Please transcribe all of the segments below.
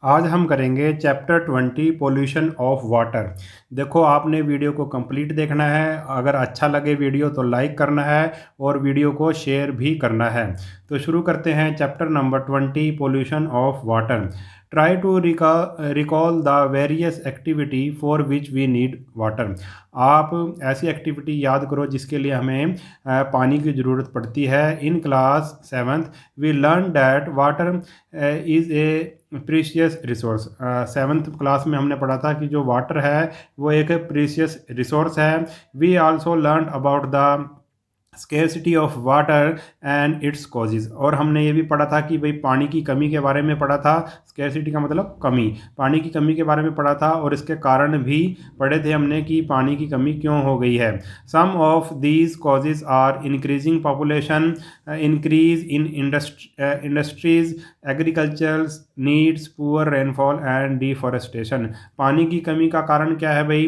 आज हम करेंगे चैप्टर 20 पोल्यूशन ऑफ वाटर। देखो, आपने वीडियो को कंप्लीट देखना है। अगर अच्छा लगे वीडियो तो लाइक करना है और वीडियो को शेयर भी करना है। तो शुरू करते हैं chapter number 20 pollution of water. Try to recall the various activity for which we need water. आप ऐसी एक्टिविटी याद करो जिसके लिए हमें पानी की ज़रूरत पड़ती है। In class 7th we learn that water is a precious resource. 7th class में हमने पढ़ा था कि जो वाटर है वो एक प्रीशियस रिसोर्स है। We also learn about the scarcity of water and its causes. और हमने ये भी पढ़ा था कि भाई पानी की कमी के बारे में पढ़ा था। स्केर्सिटी का मतलब कमी, पानी की कमी के बारे में पढ़ा था और इसके कारण भी पढ़े थे हमने कि पानी की कमी क्यों हो गई है। Some of these causes are increasing population, increase in industries, agriculture needs, poor rainfall and deforestation. पानी की कमी का कारण क्या है भाई?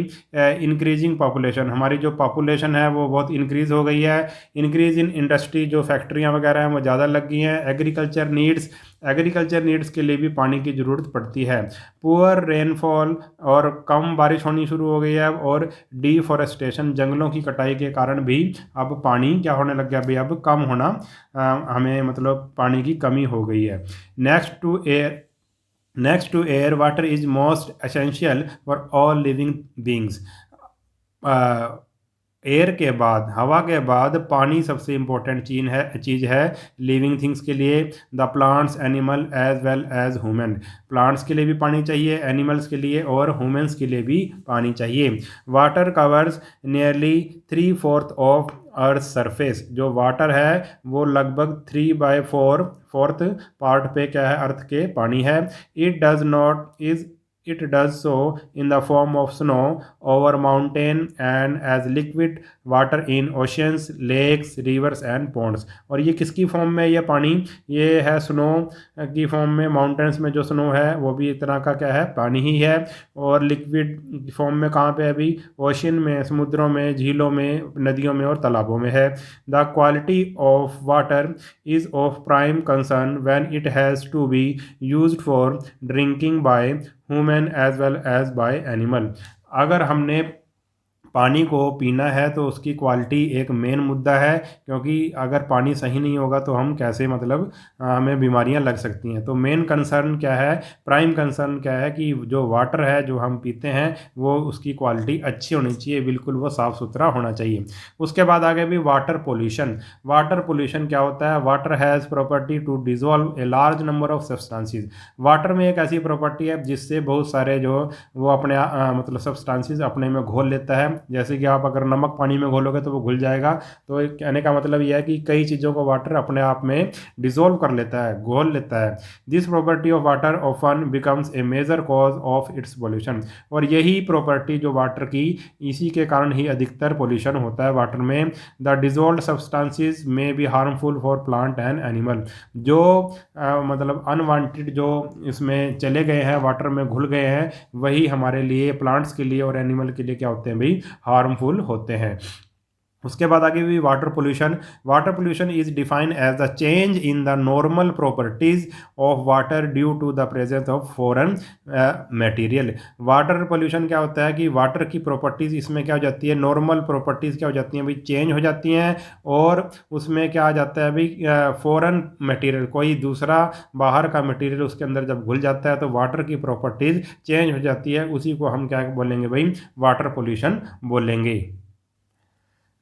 इंक्रीजिंग पॉपुलेशन, हमारी जो पॉपुलेशन है वो बहुत इंक्रीज़ हो गई है। इंक्रीज इन इंडस्ट्री, जो फैक्ट्रियाँ वगैरह हैं वो ज़्यादा लग गई हैं। एग्रीकल्चर नीड्स, एग्रीकल्चर नीड्स के लिए भी पानी की ज़रूरत पड़ती है। पुअर रेनफॉल, और कम बारिश होनी शुरू हो गई है। और डिफॉरेस्टेशन, जंगलों की कटाई के कारण भी अब पानी क्या होने लग गया भाई? अब कम होना, हमें मतलब पानी की कमी हो गई है। Next to air water is most essential for all living beings. Air के बाद, हवा के बाद पानी सबसे इम्पोर्टेंट चीज़ है लिविंग थिंग्स के लिए। The plants, animal as well as human. Plants के लिए भी पानी चाहिए, एनिमल्स के लिए और ह्यूमंस के लिए भी पानी चाहिए। Water covers nearly 3/4 of earth surface. जो वाटर है वो लगभग 3/4 फोर्थ पार्ट पे क्या है? अर्थ के पानी है। It does so in the form of snow over mountain and as liquid water in oceans, lakes, rivers and ponds। और ये किसकी फॉर्म में ये पानी? ये है स्नो की फॉर्म में। माउंटेन्स में जो स्नो है वो भी एक तरह का क्या है? पानी ही है। और लिक्विड फॉर्म में कहाँ पे है अभी? ओशन में, समुद्रों में, झीलों में, नदियों में और तालाबों में है। The quality of water is of prime concern when it has to be used for drinking by human as well as by animal. अगर हमने पानी को पीना है तो उसकी क्वालिटी एक मेन मुद्दा है, क्योंकि अगर पानी सही नहीं होगा तो हम कैसे मतलब हमें बीमारियां लग सकती हैं। तो मेन कंसर्न क्या है? प्राइम कंसर्न क्या है कि जो वाटर है जो हम पीते हैं वो उसकी क्वालिटी अच्छी होनी चाहिए, बिल्कुल वो साफ़ सुथरा होना चाहिए। उसके बाद आगे भी वाटर पोल्यूशन। वाटर पोल्यूशन क्या होता है? Water has property to dissolve a large number of substances. Water में एक ऐसी प्रॉपर्टी है जिससे बहुत सारे जो वो अपने मतलब सब्सटेंसेस अपने में घोल लेता है। जैसे कि आप अगर नमक पानी में घोलोगे तो वो घुल जाएगा। तो कहने का मतलब यह है कि कई चीज़ों को वाटर अपने आप में डिसॉल्व कर लेता है, घोल लेता है। This property of water often becomes a major cause of its pollution. और यही प्रॉपर्टी जो वाटर की, इसी के कारण ही अधिकतर पोल्यूशन होता है वाटर में। द डिजोल्व सब्सटेंसेस में be harmful for plant and animal. जो मतलब अनवांटेड जो इसमें चले गए हैं, वाटर में घुल गए हैं, वही हमारे लिए, प्लांट्स के लिए और एनिमल के लिए क्या होते हैं भाई? हार्मफुल होते हैं। उसके बाद आगे भी water pollution. Water pollution is defined as the change in the normal properties of water due to the presence of foreign material. Water pollution क्या होता है कि वाटर की प्रॉपर्टीज इसमें क्या हो जाती है? नॉर्मल प्रॉपर्टीज क्या हो जाती हैं भाई? चेंज हो जाती हैं। और उसमें क्या आ जाता है भाई? फॉरेन मटेरियल, कोई दूसरा बाहर का मटेरियल उसके अंदर जब घुल जाता है तो वाटर की प्रॉपर्टीज चेंज हो जाती है। उसी को हम क्या बोलेंगे भाई? वाटर पोल्यूशन बोलेंगे।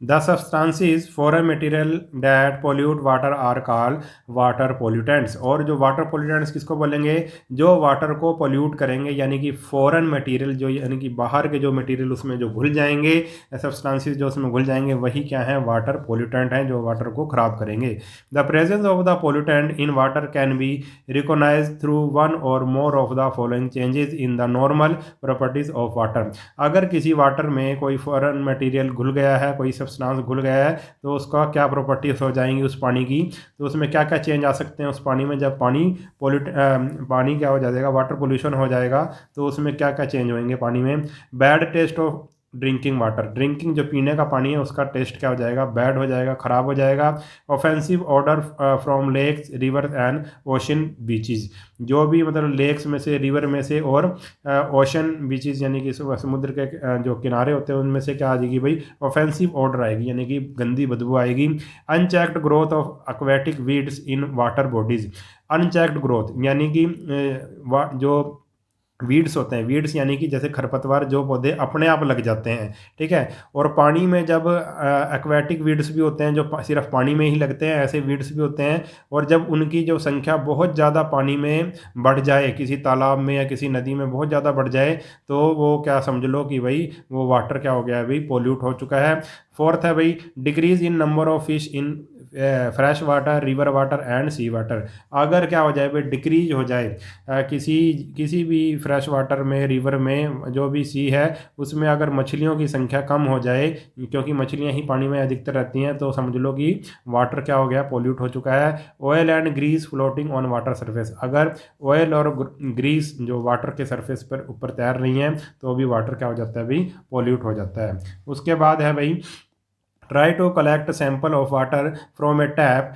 The substances, foreign material that pollute water are called water pollutants। और जो वाटर पोल्यूटेंट्स किसको बोलेंगे? जो वाटर को पोल्यूट करेंगे, यानी कि फॉरेन मटेरियल, जो यानी कि बाहर के जो मटेरियल उसमें जो घुल जाएंगे, सब्सटेंसेस जो उसमें घुल जाएंगे, वही क्या है? वाटर पोल्यूटेंट हैं जो वाटर को खराब करेंगे। The presence of the pollutant in water can be recognise through one or more of the following changes in the normal properties of water. अगर किसी वाटर में कोई फॉरेन मटेरियल घुल गया है, कोई सब्सटेंस घुल गया है, तो उसका क्या प्रॉपर्टीज हो जाएंगी उस पानी की? तो उसमें क्या क्या चेंज आ सकते हैं उस पानी में? जब पानी क्या हो जाएगा? वाटर पोल्यूशन हो जाएगा तो उसमें क्या क्या चेंज होंगे पानी में? Bad taste of drinking water, drinking जो पीने का पानी है उसका टेस्ट क्या हो जाएगा, बैड हो जाएगा, ख़राब हो जाएगा। Offensive odour from lakes river and ocean beaches, जो भी मतलब लेक्स में से, रिवर में से और ओशन बीचेस यानी कि समुद्र के जो किनारे होते हैं उनमें से क्या आ जाएगी भाई, ऑफेंसिव ऑर्डर आएगी, यानी कि गंदी बदबू आएगी। Unchecked growth of aquatic weeds in water bodies, unchecked growth यानी कि जो वीड्स होते हैं, वीड्स यानी कि जैसे खरपतवार, जो पौधे अपने आप लग जाते हैं, ठीक है। और पानी में जब एक्वेटिक वीड्स भी होते हैं जो सिर्फ पानी में ही लगते हैं, ऐसे वीड्स भी होते हैं। और जब उनकी जो संख्या बहुत ज़्यादा पानी में बढ़ जाए, किसी तालाब में या किसी नदी में बहुत ज़्यादा बढ़ जाए, तो वो क्या समझ लो कि भाई वो वाटर क्या हो गया है भाई, पोल्यूट हो चुका है। फोर्थ है भाई, decrease in number of fish in fresh water, river water and sea water. अगर क्या हो जाए भाई, डिक्रीज हो जाए किसी किसी भी फ्रेश वाटर में, रिवर में, जो भी सी है उसमें अगर मछलियों की संख्या कम हो जाए, क्योंकि मछलियां ही पानी में अधिकतर रहती हैं, तो समझ लो कि वाटर क्या हो गया, पोल्यूट हो चुका है। Oil and grease floating on water surface, oil ऑयल और ग्रीस जो वाटर के सरफेस पर ऊपर तैर रही हैं तो भी वाटर क्या हो जाता है भाई, पोल्यूट हो जाता है। उसके बाद है भाई, try to collect sample of water from a tap,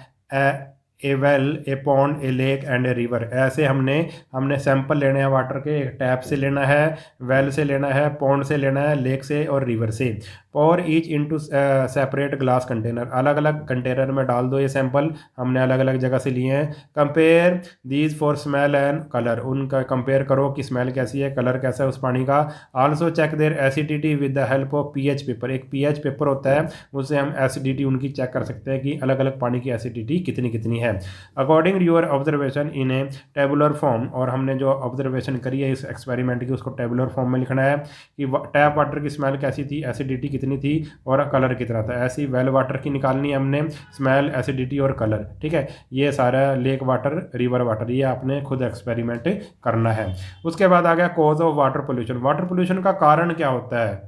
a well, a pond, a lake and a river. ऐसे हमने हमने सैंपल लेने हैं वाटर के, टैप से लेना है, वेल से लेना है, पॉन्ड से लेना है, लेक से और रिवर से। और each into separate glass container, अलग अलग कंटेनर में डाल दो ये सैंपल, हमने अलग अलग जगह से लिए हैं। Compare these for smell and colour, उनका कंपेयर करो कि स्मेल कैसी है, कलर कैसा है उस पानी का। Also check their acidity with the help of pH paper, एक पीएच पेपर होता है, उससे हम एसिडिटी उनकी चेक कर सकते हैं कि अलग अलग पानी की एसिडिटी कितनी कितनी है। According your observation in A tabular form, और हमने जो ऑब्जर्वेशन करी है इस एक्सपेरिमेंट की उसको टेबुलर फॉर्म में लिखना है कि टैप वाटर की स्मेल कैसी थी, एसिडिटी कितनी थी और कलर कितना था। ऐसी वेल वाटर की निकालनी है हमने, स्मेल, एसिडिटी और कलर, ठीक है। ये सारा लेक वाटर, रिवर वाटर, ये आपने खुद एक्सपेरिमेंट करना है। उसके बाद आ गया cause of water pollution, water pollution का कारण क्या होता है।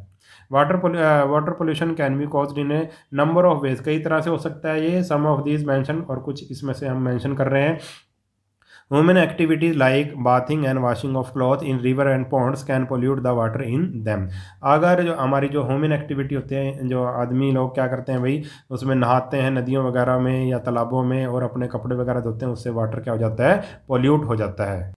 Water pollution can be caused in A number of ways, कई तरह से हो सकता है ये। सम ऑफ दीज मेंशन, और कुछ इसमें से हम मेंशन कर रहे हैं। Human activities like bathing and washing of cloth in river and ponds can pollute the water in them. अगर जो हमारी जो ह्यूमन एक्टिविटी होते हैं, जो आदमी लोग क्या करते हैं भाई, उसमें नहाते हैं नदियों वगैरह में या तालाबों में और अपने कपड़े वगैरह धोते हैं, उससे वाटर क्या हो जाता है, पोल्यूट हो जाता है।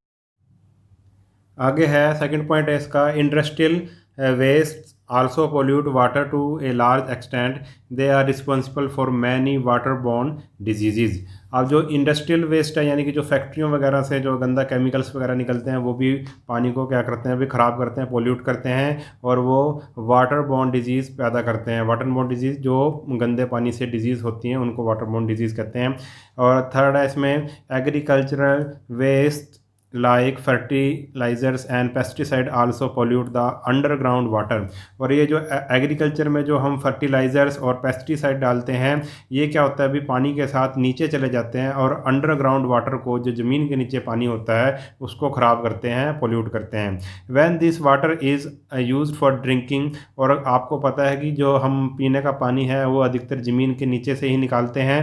आगे है सेकंड पॉइंट है इसका, industrial waste also pollute water to a large extent, they are responsible for many water borne diseases. अब जो इंडस्ट्रियल वेस्ट है, यानी कि जो फैक्ट्रियों वगैरह से जो गंदा केमिकल्स वगैरह निकलते हैं, वो भी पानी को क्या करते हैं भी, ख़राब करते हैं, पोल्यूट करते हैं, और वो वाटर बॉर्न डिजीज़ पैदा करते हैं। वाटर बॉर्न डिजीज़, जो गंदे पानी से डिजीज़ होती हैं उनको वाटर बॉर्न डिजीज़ कहते हैं। और थर्ड है इसमें, agricultural waste like fertilisers and pesticide also pollute the underground water. और ये जो एग्रीकल्चर में जो हम फर्टिलाइजर्स और पेस्टिसाइड डालते हैं, ये क्या होता है अभी, पानी के साथ नीचे चले जाते हैं और अंडरग्राउंड वाटर को, जो ज़मीन के नीचे पानी होता है, उसको ख़राब करते हैं, पोल्यूट करते हैं। When this water is used for drinking, और आपको पता है कि जो हम पीने का पानी है वो अधिकतर ज़मीन के नीचे से ही निकालते हैं।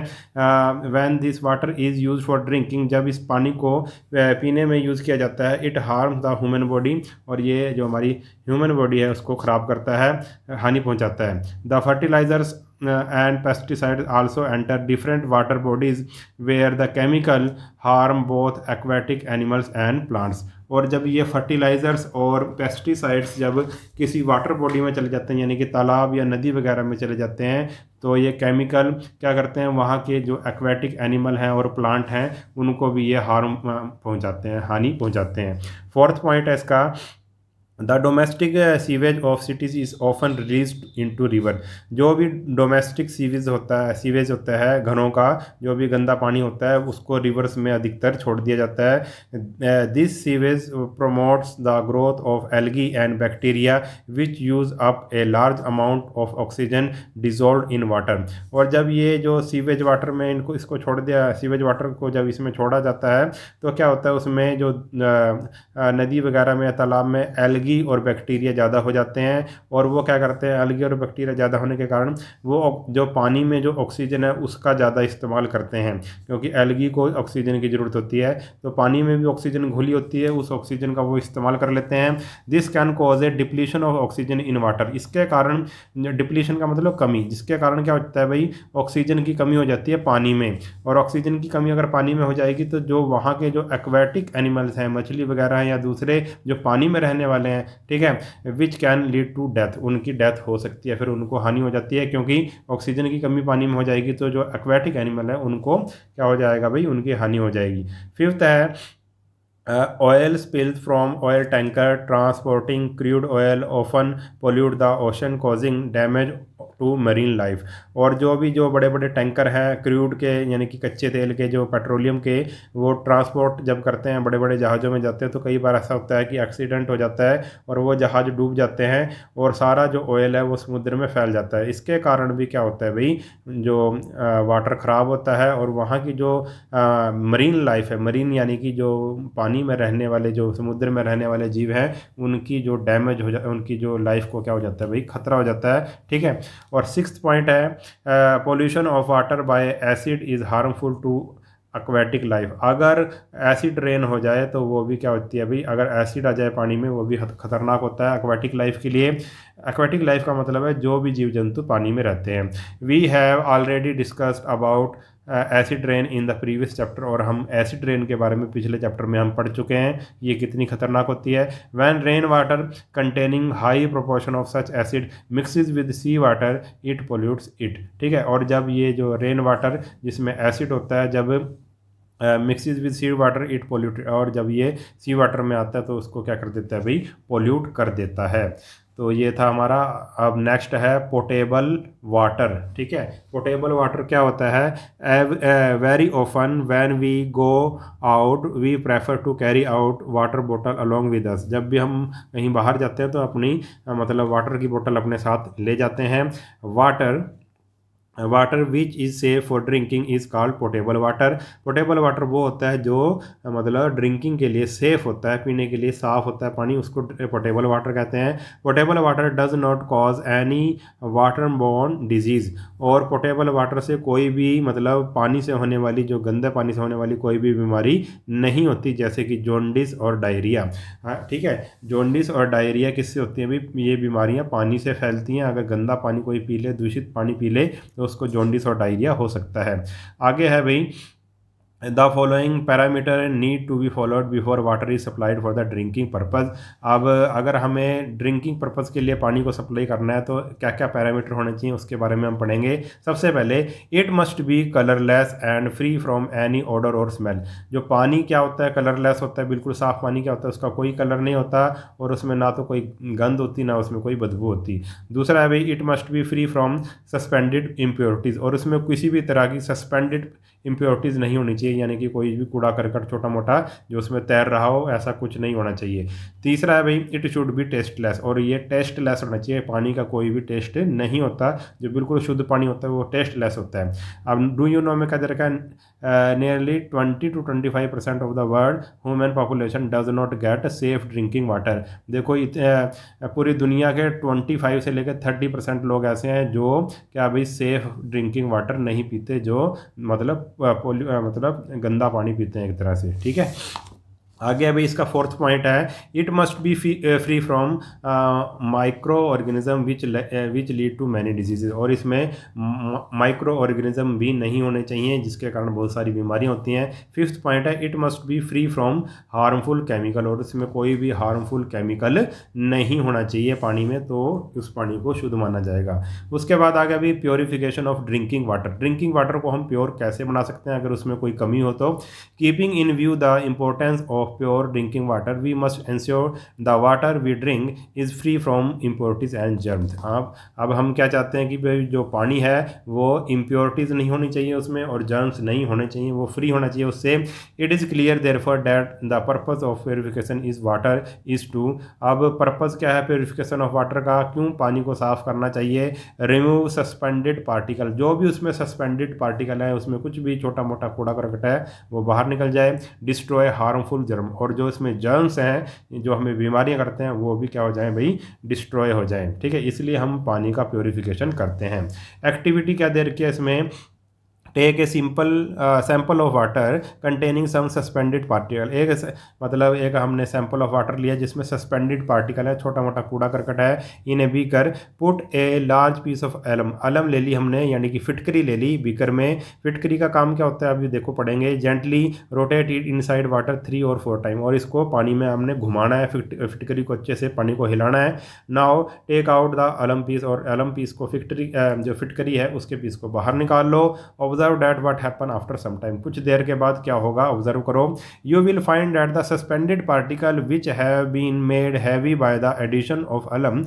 When this water is used for drinking, जब इस पानी को पीने में यूज़ किया जाता है, it harm the human body, और ये जो हमारी ह्यूमन बॉडी है उसको ख़राब करता है, हानि पहुंचाता है। The fertilisers and pesticides also enter different water bodies where the chemical harm both aquatic animals and plants. और जब ये फर्टिलाइज़र्स और पेस्टिसाइड्स जब किसी वाटर बॉडी में चले जाते हैं, यानी कि तालाब या नदी वगैरह में चले जाते हैं, तो ये केमिकल क्या करते हैं, वहाँ के जो एक्वेटिक एनिमल हैं और प्लांट हैं उनको भी ये हार्म पहुँचाते हैं, हानि पहुँचाते हैं। फोर्थ पॉइंट है इसका, the domestic sewage of cities is often release into river. जो भी डोमेस्टिक सीवेज होता है घरों का, जो भी गंदा पानी होता है उसको रिवर्स में अधिकतर छोड़ दिया जाता है। This sewage promotes the growth of algae and bacteria which use up a large amount of oxygen dissolve in water. और जब ये जो सीवेज वाटर में इसको छोड़ दिया, सीवेज वाटर को जब इसमें छोड़ा जाता है, तो क्या होता है, उसमें जो नदी वगैरह में, तालाब में एल्गी एल्गी और बैक्टीरिया ज़्यादा हो जाते हैं, और वो क्या करते हैं, एल्गी और बैक्टीरिया ज़्यादा होने के कारण वो जो पानी में जो ऑक्सीजन है उसका ज़्यादा इस्तेमाल करते हैं, क्योंकि एल्गी को ऑक्सीजन की ज़रूरत होती है, तो पानी में भी ऑक्सीजन घुली होती है, उस ऑक्सीजन का वो इस्तेमाल कर लेते हैं। This can cause A depletion of oxygen in water, इसके कारण डिप्लीशन का मतलब कमी, जिसके कारण क्या होता है भाई, ऑक्सीजन की कमी हो जाती है पानी में, और ऑक्सीजन की कमी अगर पानी में हो जाएगी तो जो वहाँ के जो एक्वेटिक एनिमल्स हैं, मछली वगैरह हैं या दूसरे जो पानी में रहने वाले हैं, ठीक है, which can lead to death, उनकी डेथ हो सकती है, फिर उनको हानि हो जाती है, क्योंकि ऑक्सीजन की कमी पानी में हो जाएगी तो जो एक्वेटिक एनिमल है उनको क्या हो जाएगा भाई, उनकी हानि हो जाएगी। फिफ्थ है oil spills from oil tanker transporting crude oil often pollute the ocean causing damage to marine life. और जो बड़े बड़े टैंकर हैं क्रूड के, यानी कि कच्चे तेल के, जो पेट्रोलियम के, वो ट्रांसपोर्ट जब करते हैं, बड़े बड़े जहाज़ों में जाते हैं, तो कई बार ऐसा होता है कि एक्सीडेंट हो जाता है और वो जहाज़ डूब जाते हैं और सारा जो ऑयल है वो समुद्र में फैल जाता है। इसके कारण भी क्या होता है भाई, जो वाटर ख़राब होता है और वहाँ की जो मरीन लाइफ है, मरीन यानी कि जो पानी में रहने वाले, जो समुद्र में रहने वाले जीव हैं, उनकी जो डैमेज हो जाए, उनकी जो लाइफ को क्या हो जाता है भाई, खतरा हो जाता है, ठीक है। और सिक्स्थ पॉइंट है pollution of water by acid is harmful to aquatic life. अगर एसिड रेन हो जाए तो वो भी क्या होती है भाई, अगर एसिड आ जाए पानी में, वो भी खतरनाक होता है एक्वेटिक लाइफ के लिए। एक्वेटिक लाइफ का मतलब है जो भी जीव जंतु पानी में रहते हैं। We have already discussed about acid rain in the previous chapter, और हम एसिड रेन के बारे में पिछले चैप्टर में हम पढ़ चुके हैं, ये कितनी खतरनाक होती है। When rain water containing high proportion of such acid mixes with sea water it pollutes it, ठीक है। और जब ये जो रेन वाटर जिसमें एसिड होता है, जब mixes with sea water it pollute, और जब ये सी वाटर में आता है तो उसको क्या कर देता है भाई, पोल्यूट कर देता है। तो ये था हमारा। अब नेक्स्ट है पोर्टेबल वाटर, ठीक है। पोर्टेबल वाटर क्या होता है, very often when we go out we prefer to carry out water बोतल अलोंग विद अस। जब भी हम कहीं बाहर जाते हैं तो अपनी मतलब वाटर की बोतल अपने साथ ले जाते हैं। Water which is safe for drinking is called portable water. Portable water वो होता है जो मतलब ड्रिंकिंग के लिए सेफ़ होता है, पीने के लिए साफ़ होता है पानी, उसको पोर्टेबल वाटर कहते हैं। Portable water does not cause any water borne disease. और पोर्टेबल वाटर से कोई भी मतलब पानी से होने वाली, जो गंदे पानी से होने वाली कोई भी बीमारी नहीं होती, जैसे कि जॉन्डिस और डायरिया। ठीक है, जॉन्डिस और डायरिया किससे होती है भाई, ये बीमारियाँ पानी से फैलती हैं। अगर गंदा पानी कोई पी ले, दूषित पानी पी ले, तो उसको जॉन्डिस और डायरिया हो सकता है। आगे है भाई, the following parameter need to be followed before water is supplied for the drinking purpose. अब अगर हमें ड्रिंकिंग पर्पज़ के लिए पानी को सप्लाई करना है तो क्या क्या पैरामीटर होने चाहिए, उसके बारे में हम पढ़ेंगे। सबसे पहले, it must B colourless and free from any order और स्मेल। जो पानी क्या होता है, कलरलेस होता है, बिल्कुल साफ़ पानी क्या होता है, उसका कोई कलर नहीं होता और उसमें ना तो कोई गंध होती, ना उसमें कोई बदबू होती। दूसरा है भाई, it must be free from suspended impurities, और उसमें किसी भी तरह की सस्पेंडेड इम्प्योरिटीज़ नहीं होनी चाहिए, यानी कि कोई भी कूड़ा करकट छोटा मोटा जो उसमें तैर रहा हो, ऐसा कुछ नहीं होना चाहिए। तीसरा है भाई, इट शुड बी टेस्टलेस, और ये टेस्टलेस होना चाहिए, पानी का कोई भी टेस्ट नहीं होता, जो बिल्कुल शुद्ध पानी होता है वो टेस्टलेस होता है। अब डू यू नो में क्या रखा है, nearly 20 to 25% of the world human population does not gate safe drinking water. देखो पूरी दुनिया के 25 से लेकर 30% लोग ऐसे हैं जो क्या भाई सेफ ड्रिंकिंग वाटर नहीं पीते, जो मतलब गंदा पानी पीते हैं एक तरह से, ठीक है। आगे अभी इसका फोर्थ पॉइंट है, it must be free from microorganism which lead to many diseases. और इसमें माइक्रो ऑर्गेनिज्म भी नहीं होने चाहिए, जिसके कारण बहुत सारी बीमारियां होती हैं। फिफ्थ पॉइंट है, it must be free from harmful chemical, और इसमें कोई भी हार्मफुल केमिकल नहीं होना चाहिए पानी में, तो उस पानी को शुद्ध माना जाएगा। उसके बाद आगे अभी purification of drinking water. Drinking water को हम प्योर कैसे बना सकते हैं अगर उसमें कोई कमी हो तो। Keeping in view the importance of pure drinking water, we must ensure the water we drink is free from impurities and germs। अब हम क्या चाहते हैं कि भाई जो पानी है वो impurities नहीं होनी चाहिए उसमें, और germs नहीं होने चाहिए, वो फ्री होना चाहिए उससे। it is clear therefore that the purpose of purification is water is to। अब पर्पज़ क्या है प्योरीफिकेशन ऑफ वाटर का, क्यों पानी को साफ़ करना चाहिए। रिमूव सस्पेंडेड पार्टिकल, जो भी उसमें सस्पेंडेड पार्टिकल है, उसमें कुछ भी छोटा मोटा कूड़ा करकट है वो बाहर निकल जाए। डिस्ट्रॉय हार्मफुल जर्म, और जो इसमें जर्म्स हैं जो हमें बीमारियां करते हैं वो भी क्या हो जाएं भाई, डिस्ट्रॉय हो जाएं। ठीक है, इसलिए हम पानी का प्योरीफिकेशन करते हैं। एक्टिविटी क्या दे रखी है इसमें, take a simple sample of water containing some suspended particle. मतलब एक हमने सैंपल ऑफ वाटर लिया जिसमें सस्पेंडेड पार्टिकल है, छोटा मोटा कूड़ा करकट है, इन्हें beaker, put a large piece of alum, alum ले ली हमने यानी कि फिटकरी ले ली बीकर में। फिटकरी का काम क्या होता है अभी देखो पढ़ेंगे। Gently rotate it inside water 3 और 4 टाइम, और इसको पानी में हमने घुमाना है, फिटकरी को अच्छे से पानी को हिलाना है। नाउ टेक आउट द अलम पीस, और अलम पीस को जो फिटकरी है उसके पीस को बाहर निकाल लो। Observe that what happen after some time, कुछ देर के बाद क्या होगा ऑब्जर्व करो। You will find that the suspended particle which have been made heavy by the addition of alum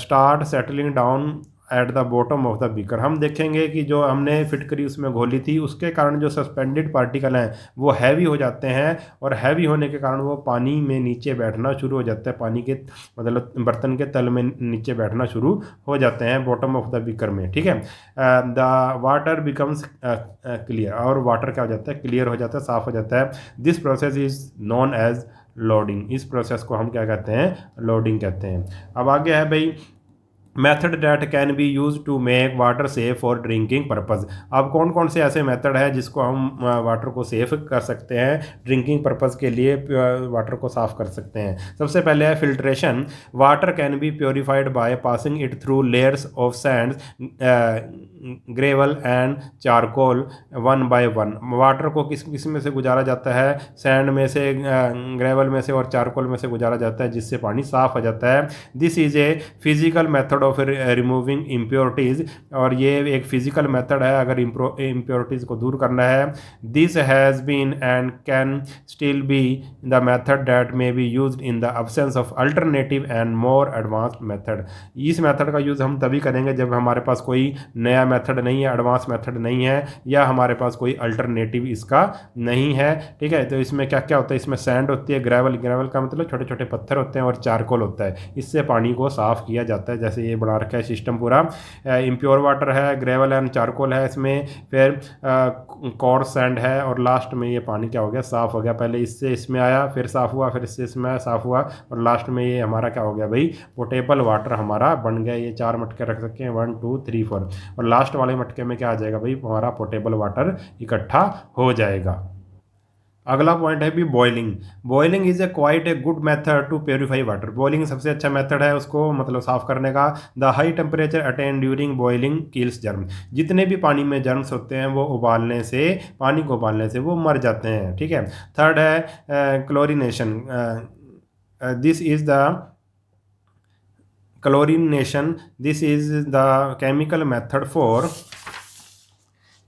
start settling down at the bottom of the beaker. हम देखेंगे कि जो हमने फिटकरी उसमें घोली थी उसके कारण जो सस्पेंडेड पार्टिकल हैं वो हैवी हो जाते हैं, और हैवी होने के कारण वो पानी में नीचे बैठना शुरू हो जाता है, पानी के मतलब बर्तन के तल में नीचे बैठना शुरू हो जाते हैं बॉटम ऑफ द बीकर में। ठीक है, द वाटर बिकम्स क्लियर, और वाटर क्या हो जाता है, क्लियर हो जाता है, साफ हो जाता है। This process is known as loading, इस प्रोसेस को हम क्या कहते हैं, लोडिंग कहते हैं। अब आगे है भाई method that can be use to make water safe for drinking purpose. अब कौन कौन से ऐसे मेथड है जिसको हम वाटर को सेफ कर सकते हैं, ड्रिंकिंग पर्पज़ के लिए वाटर को साफ़ कर सकते हैं। सबसे पहले है filtration. Water can B purified by passing it through layers of sand, gravel and charcoal one by one. Water को किस में से गुजारा जाता है, सैंड में से, ग्रेवल में से और चारकोल में से गुजारा जाता है, जिससे पानी साफ़ हो जाता है। This is a physical method of removing impurities, और ये एक फिजिकल मेथड है अगर इम्प्योरिटीज़ को दूर करना है। This has been and can still be the method that may be used in the absence of alternative and more advanced method. इस मेथड का यूज़ हम तभी करेंगे जब हमारे पास कोई नया मेथड नहीं है, एडवांस मेथड नहीं है, या हमारे पास कोई अल्टरनेटिव इसका नहीं है। ठीक है, तो इसमें क्या क्या होता है, इसमें सैंड होती है, ग्रेवल का मतलब छोटे छोटे पत्थर होते हैं, और चारकोल होता है, इससे पानी को साफ़ किया जाता है। जैसे ये बना रखा है सिस्टम पूरा। इम्प्योर वाटर है, ग्रेवल एंड चारकोल है इसमें, फिर कोर्स सैंड है, और लास्ट में ये पानी क्या हो गया, साफ़ हो गया। पहले इससे इसमें आया, फिर साफ़ हुआ, फिर इससे इसमें आया, साफ़ हुआ, और लास्ट में ये हमारा क्या हो गया भाई, पोटेबल वाटर हमारा बन गया। ये 4 मटके रख सकते हैं, 1 2 3 4, और लास्ट वाले मटके में क्या आ जाएगा भाई, हमारा पोटेबल वाटर इकट्ठा हो जाएगा। अगला पॉइंट है भी boiling. Boiling is a quite a good method to purify water. Boiling सबसे अच्छा मेथड है उसको मतलब साफ़ करने का। The high temperature attain during boiling kills germ. जितने भी पानी में जर्म्स होते हैं वो उबालने से, पानी को उबालने से वो मर जाते हैं। ठीक है। थर्ड है chlorination. This is the chlorination, this is the chemical method for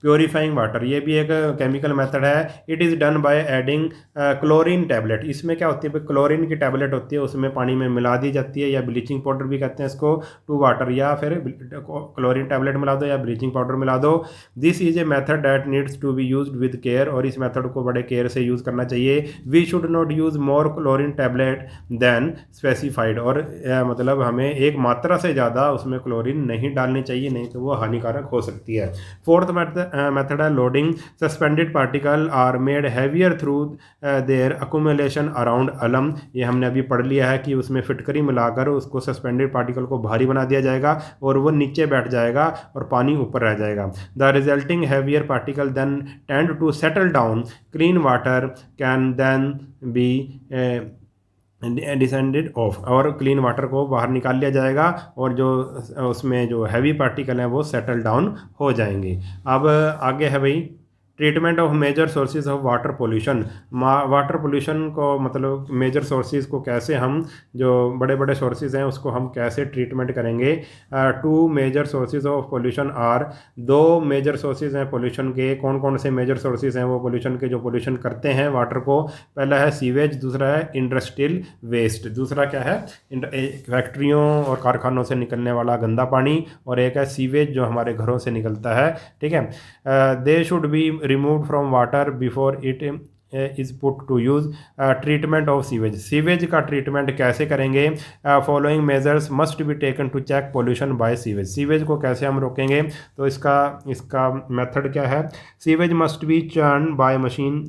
purifying water. ये भी एक केमिकल मेथड है। It is done by adding chlorine tablet. इसमें क्या होती है, क्लोरीन की टैबलेट होती है, उसमें पानी में मिला दी जाती है, या ब्लीचिंग पाउडर भी कहते हैं इसको, टू वाटर, या फिर क्लोरीन टैबलेट मिला दो या ब्लीचिंग पाउडर मिला दो। This is a method that needs to be used with care, और इस मेथड को बड़े केयर से यूज़ करना चाहिए। We should not use more chlorine tablet than specified, और मतलब हमें एक मात्रा से ज़्यादा उसमें क्लोरीन नहीं डालनी चाहिए, नहीं तो वो हानिकारक हो सकती है। फोर्थ मेथड है loading. Suspended particle are made heavier through their accumulation around alum. ये हमने अभी पढ़ लिया है कि उसमें फिटकरी मिलाकर उसको सस्पेंडेड पार्टिकल को भारी बना दिया जाएगा, और वो नीचे बैठ जाएगा और पानी ऊपर रह जाएगा। The resulting heavier particle then tend to settle down. Clean water can then be decanted off, और क्लीन वाटर को बाहर निकाल लिया जाएगा, और जो उसमें जो हैवी पार्टिकल हैं वो सेटल डाउन हो जाएंगे। अब आगे है भाई treatment of major sources of water pollution. Water pollution को मतलब मेजर सोर्सेज को कैसे हम, जो बड़े बड़े सोर्सेज हैं उसको हम कैसे ट्रीटमेंट करेंगे। 2 major sources of pollution are. 2 major sources हैं पोल्यूशन के। कौन कौन से मेजर सोर्सेज हैं वो पोल्यूशन के, जो पोल्यूशन करते हैं वाटर को। पहला है सीवेज, दूसरा है इंडस्ट्रियल वेस्ट, दूसरा क्या है फैक्ट्रियों और कारखानों से निकलने वाला गंदा पानी, और एक है सीवेज जो हमारे घरों से निकलता है। ठीक है। They should be removed from water before it is put to use treatment of sewage. Sewage का ट्रीटमेंट कैसे करेंगे? Following measures must be taken to check pollution by sewage. Sewage को कैसे हम रोकेंगे? तो इसका इसका मेथड क्या है? Sewage must be churn by machine.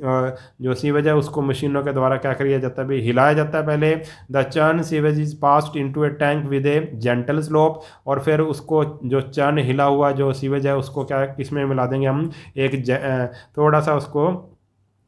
जो सीवेज है उसको मशीनों के द्वारा क्या किया जाता है? भाई हिलाया जाता है पहले। The churn sewage is passed into A tank with A gentle slope, और फिर उसको जो चर्न हिला हुआ जो सीवेज है उसको क्या किसमें मिला देंगे हम? थोड़ा सा उसको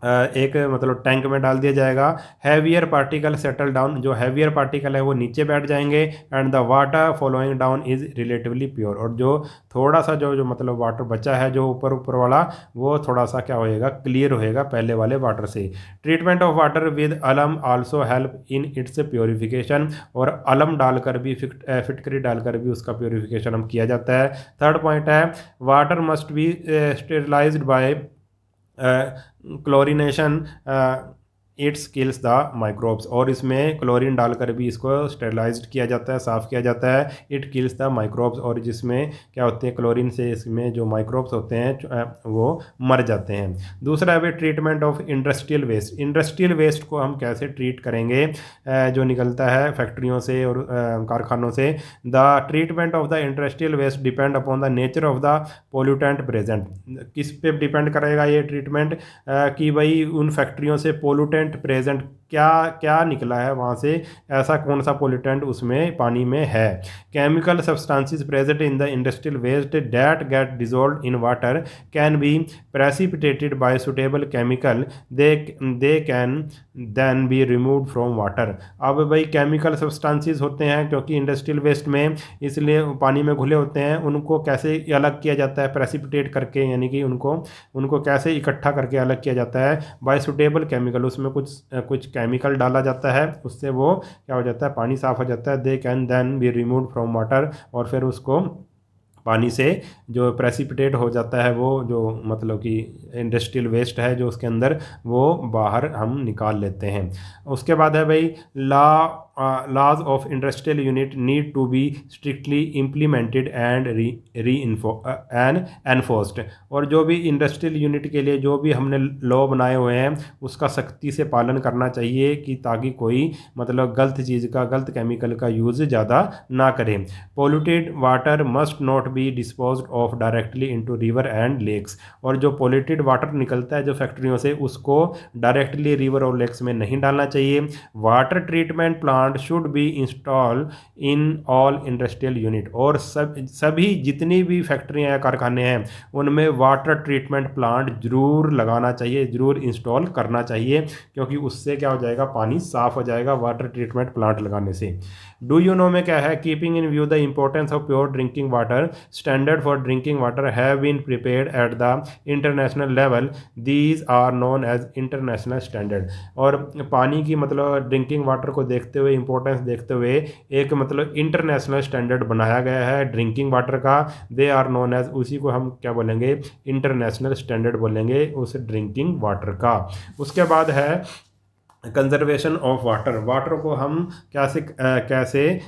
एक मतलब टैंक में डाल दिया जाएगा। हैवियर पार्टिकल सेटल डाउन, जो हैवियर पार्टिकल है वो नीचे बैठ जाएंगे। And the water following down is relatively pure, और जो थोड़ा सा जो मतलब वाटर बचा है जो ऊपर ऊपर वाला, वो थोड़ा सा क्या होएगा? क्लियर होएगा पहले वाले वाटर से। ट्रीटमेंट ऑफ वाटर विद अलम also help in its purification, और अलम डालकर भी फिटकरी डालकर भी उसका प्योरिफिकेशन हम किया जाता है। थर्ड पॉइंट है water must be sterilised by chlorination, it's kills the microbes, और इसमें क्लोरीन डालकर भी इसको स्टेरिलाइज्ड किया जाता है, साफ़ किया जाता है। इट किल्स द माइक्रोब्स, और जिसमें क्या होते हैं? क्लोरीन से इसमें जो माइक्रोब्स होते हैं वो मर जाते हैं। दूसरा है treatment of industrial waste. Industrial waste को हम कैसे ट्रीट करेंगे? जो निकलता है फैक्ट्रियों से और कारखानों से। The treatment of the industrial waste depend upon the nature of the pollutant present. किस पे डिपेंड करेगा ये ट्रीटमेंट? कि भाई उन फैक्ट्रियों से पोल्यूटेंट प्रेजेंट क्या क्या निकला है वहाँ से, ऐसा कौन सा पोल्यूटेंट उसमें पानी में है। Chemical substances present in the industrial waste that get dissolve in water can be precipitated by suitable chemical, they can then be removed from water. अब भाई केमिकल सब्सटेंसेस होते हैं क्योंकि इंडस्ट्रियल वेस्ट में, इसलिए पानी में घुले होते हैं, उनको कैसे अलग किया जाता है? प्रेसिपिटेट करके, यानी कि उनको कैसे इकट्ठा करके अलग किया जाता है? बाय सुटेबल केमिकल, उसमें कुछ केमिकल डाला जाता है, उससे वो क्या हो जाता है? पानी साफ़ हो जाता है। They can then be removed from water, और फिर उसको पानी से जो प्रेसिपिटेट हो जाता है वो जो मतलब कि इंडस्ट्रियल वेस्ट है जो उसके अंदर, वो बाहर हम निकाल लेते हैं। उसके बाद है भाई laws of industrial unit need to be strictly implemented and enforced। और जो भी इंडस्ट्रियल यूनिट के लिए जो भी हमने लॉ बनाए हुए हैं उसका सख्ती से पालन करना चाहिए, कि ताकि कोई मतलब गलत चीज़ का, गलत केमिकल का यूज़ ज़्यादा ना करें। Polluted water must not be disposed of directly into river and lakes, और जो पोल्यूटेड वाटर निकलता है जो फैक्ट्रियों से, उसको डायरेक्टली रिवर और लेक्स में नहीं डालना चाहिए। Water treatment plant should be install in all industrial unit, और सभी जितनी भी फैक्ट्रियां या कारखाने हैं उनमें वाटर ट्रीटमेंट प्लांट जरूर लगाना चाहिए, जरूर इंस्टॉल करना चाहिए, क्योंकि उससे क्या हो जाएगा? पानी साफ हो जाएगा वाटर ट्रीटमेंट प्लांट लगाने से। डू यू नो में क्या है? Keeping in view the importance of pure drinking water, standard for drinking water have been prepared at the international level, these are known as international standard. और पानी की मतलब drinking water को देखते हुए, इंपॉर्टेंस देखते हुए, एक मतलब इंटरनेशनल स्टैंडर्ड बनाया गया है ड्रिंकिंग वाटर का। दे आर नोन एज, उसी को हम क्या बोलेंगे? इंटरनेशनल स्टैंडर्ड बोलेंगे उस ड्रिंकिंग वाटर का। उसके बाद है कंजर्वेशन ऑफ वाटर। वाटर को हम कैसे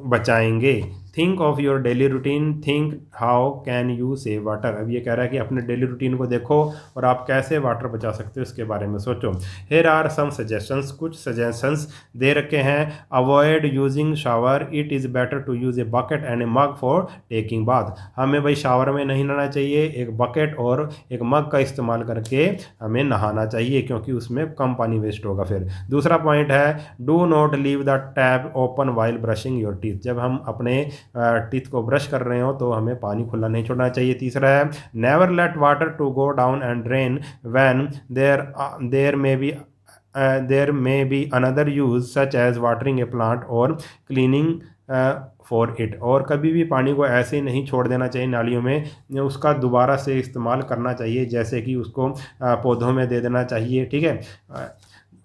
बचाएंगे? Think of your daily routine, think how can you save water. अब ये कह रहा है कि अपने डेली रूटीन को देखो और आप कैसे वाटर बचा सकते हो इसके बारे में सोचो। हेयर आर सम सजेशंस, कुछ सजेशंस दे रखे हैं। Avoid using shower, it is better to use a bucket and a mug for taking bath. हमें भाई शावर में नहीं नहाना चाहिए, एक बकेट और एक मग का इस्तेमाल करके हमें नहाना चाहिए, क्योंकि उसमें कम पानी वेस्ट होगा। फिर दूसरा पॉइंट है do not leave the tap open while brushing your teeth. जब हम अपने टीथ को ब्रश कर रहे हो तो हमें पानी खुला नहीं छोड़ना चाहिए। तीसरा है never let water to go down and drain when there may be another use such as watering a plant और क्लीनिंग फॉर इट। और कभी भी पानी को ऐसे ही नहीं छोड़ देना चाहिए नालियों में, उसका दोबारा से इस्तेमाल करना चाहिए, जैसे कि उसको पौधों में दे देना चाहिए। ठीक है।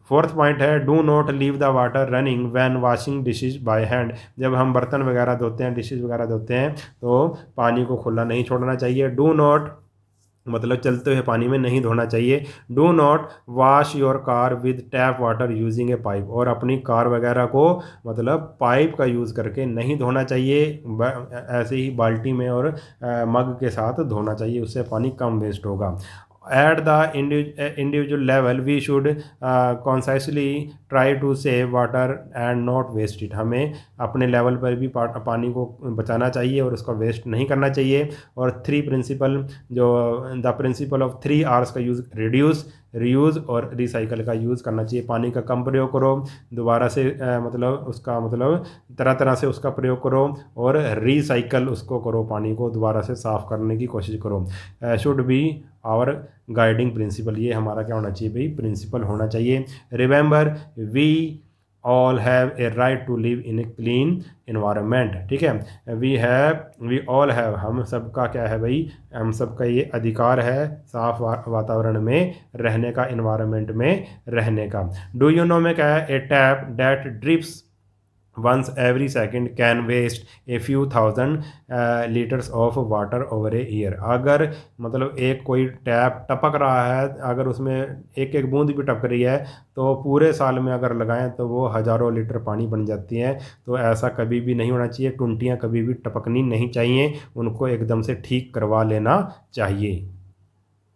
फोर्थ पॉइंट है do not leave the water running when washing dishes by hand. जब हम बर्तन वगैरह धोते हैं, डिशेज वगैरह धोते हैं, तो पानी को खुला नहीं छोड़ना चाहिए। डू नॉट मतलब चलते हुए पानी में नहीं धोना चाहिए। Do not wash your car with tap water using A pipe. और अपनी कार वगैरह को मतलब पाइप का यूज़ करके नहीं धोना चाहिए, ऐसे ही बाल्टी में और मग के साथ धोना चाहिए, उससे पानी कम वेस्ट होगा। at the individual level we should consciously try to save water and not waste it। हमें अपने लेवल पर भी पानी को बचाना चाहिए और उसका वेस्ट नहीं करना चाहिए। और थ्री प्रिंसिपल जो द प्रिंसिपल ऑफ 3 R's का यूज़, रिड्यूस, रीयूज़ और रिसाइकल का यूज़ करना चाहिए। पानी का कम प्रयोग करो, दोबारा से मतलब उसका मतलब तरह तरह से उसका प्रयोग करो और रिसाइकल उसको करो, पानी को दोबारा से साफ़ करने की कोशिश करो। Should be our guiding principle, ये हमारा क्या होना चाहिए भाई, प्रिंसिपल होना चाहिए। Remember we all have a right to live in a clean environment. ठीक है, वी ऑल हैव, हम सबका क्या है भाई, हम सबका ये अधिकार है साफ वातावरण में रहने का, इन्वायरमेंट में रहने का। डू यू नो में क्या है, a tap that drips once every second can waste a few thousand litres of water over a year. अगर मतलब एक कोई टैप टपक रहा है, अगर उसमें एक एक बूंद भी टपक रही है तो पूरे साल में अगर लगाएं तो वो हज़ारों लीटर पानी बन जाती है। तो ऐसा कभी भी नहीं होना चाहिए, टुंटियाँ कभी भी टपकनी नहीं चाहिए, उनको एकदम से ठीक करवा लेना चाहिए।